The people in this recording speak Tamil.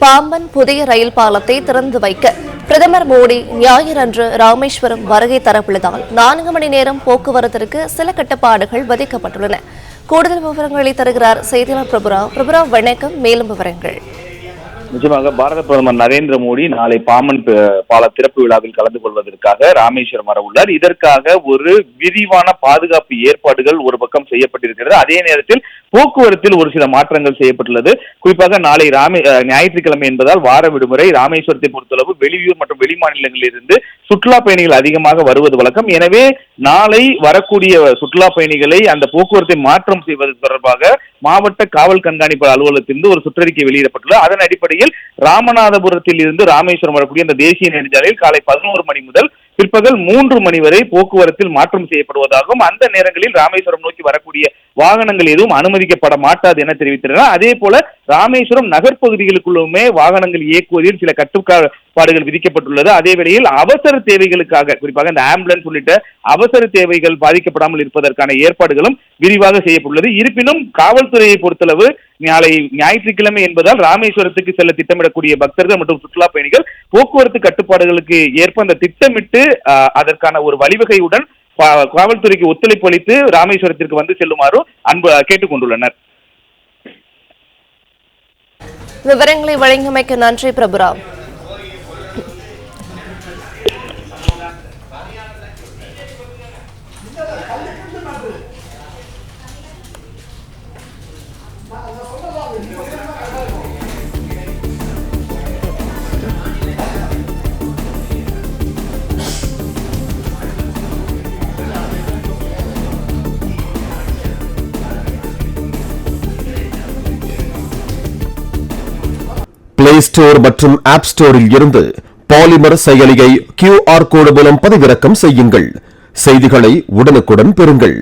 பாம்பன் புதிய ரயில் பாலத்தை திறந்து வைக்க பிரதமர் மோடி ஞாயிறன்று ராமேஸ்வரம் வருகை தரவுள்ளதால் 4 மணி நேரம் போக்குவரத்திற்கு சில கட்டுப்பாடுகள் விதிக்கப்பட்டுள்ளன. கூடுதல் விவரங்களை தருகிறார் செய்தியாளர் பிரபுராவ். வணக்கம். மேலும் விவரங்கள். நிச்சயமாக பாரத பிரதமர் நரேந்திர மோடி நாளை பாம்பன் பால திறப்பு விழாவில் கலந்து கொள்வதற்காக ராமேஸ்வரம் வர உள்ளார். இதற்காக ஒரு விரிவான பாதுகாப்பு ஏற்பாடுகள் ஒரு பக்கம் செய்யப்பட்டிருக்கிறது. அதே நேரத்தில் போக்குவரத்தில் ஒரு சில மாற்றங்கள் செய்யப்பட்டுள்ளது. குறிப்பாக நாளை ஞாயிற்றுக்கிழமை என்பதால் வார விடுமுறை. ராமேஸ்வரத்தை பொறுத்தளவு வெளியூர் மற்றும் வெளிமாநிலங்களில் இருந்து சுற்றுலா பயணிகள் அதிகமாக வருவது வழக்கம். எனவே நாளை வரக்கூடிய சுற்றுலா பயணிகளை அந்த போக்குவரத்தை மாற்றம் செய்வது தொடர்பாக மாவட்ட காவல் கண்காணிப்பாளர் அலுவலகத்திலிருந்து ஒரு சுற்றறிக்கை வெளியிடப்பட்டுள்ளது. அதன் அடிப்படையில் ராமநாதபுரத்தில் இருந்து ராமேஸ்வரம் வரக்கூடிய அந்த தேசிய நெடுஞ்சாலையில் காலை 11 மணி முதல் பிற்பகல் 3 மணி வரை போக்குவரத்தில் மாற்றம் செய்யப்படுவதாகவும் அந்த நேரங்களில் ராமேஸ்வரம் நோக்கி வரக்கூடிய வாகனங்கள் எதுவும் அனுமதிக்கப்பட மாட்டாது என தெரிவித்திருக்கிறார். அதே போல ராமேஸ்வரம் நகர்ப்பகுதிகளுக்குள்ளுமே வாகனங்கள் இயக்குவதில் சில கட்டுப்பாடுகள் விதிக்கப்பட்டுள்ளது. அதே வேளையில் அவசர தேவைகளுக்காக குறிப்பாக இந்த ஆம்புலன்ஸ் உள்ளிட்ட அவசர தேவைகள் பாதிக்கப்படாமல் இருப்பதற்கான ஏற்பாடுகளும் விரிவாக செய்யப்பட்டுள்ளது. இருப்பினும் காவல்துறையை பொறுத்தளவு நாளை ஞாயிற்றுக்கிழமை என்பதால் ராமேஸ்வரத்துக்கு செல்ல திட்டமிடக்கூடிய பக்தர்கள் மற்றும் சுற்றுலா பயணிகள் போக்குவரத்து கட்டுப்பாடுகளுக்கு ஏற்ப அந்த திட்டமிட்டு அதற்கான ஒரு வழிவகையுடன் காவல்துறைக்கு ஒத்துழைப்பு அளித்து ராமேஸ்வரத்திற்கு வந்து செல்லுமாறு கேட்டுக் கொண்டுள்ளனர். விவரங்களை வழங்கியமைக்கு நன்றி பிரபுராவ். பிளே ஸ்டோர் மற்றும் ஆப் ஸ்டோரில் இருந்து பாலிமர் செயலியை QR கோடு மூலம் பதிவிறக்கம் செய்யுங்கள். செய்திகளை உடனுக்குடன் பெறுங்கள்.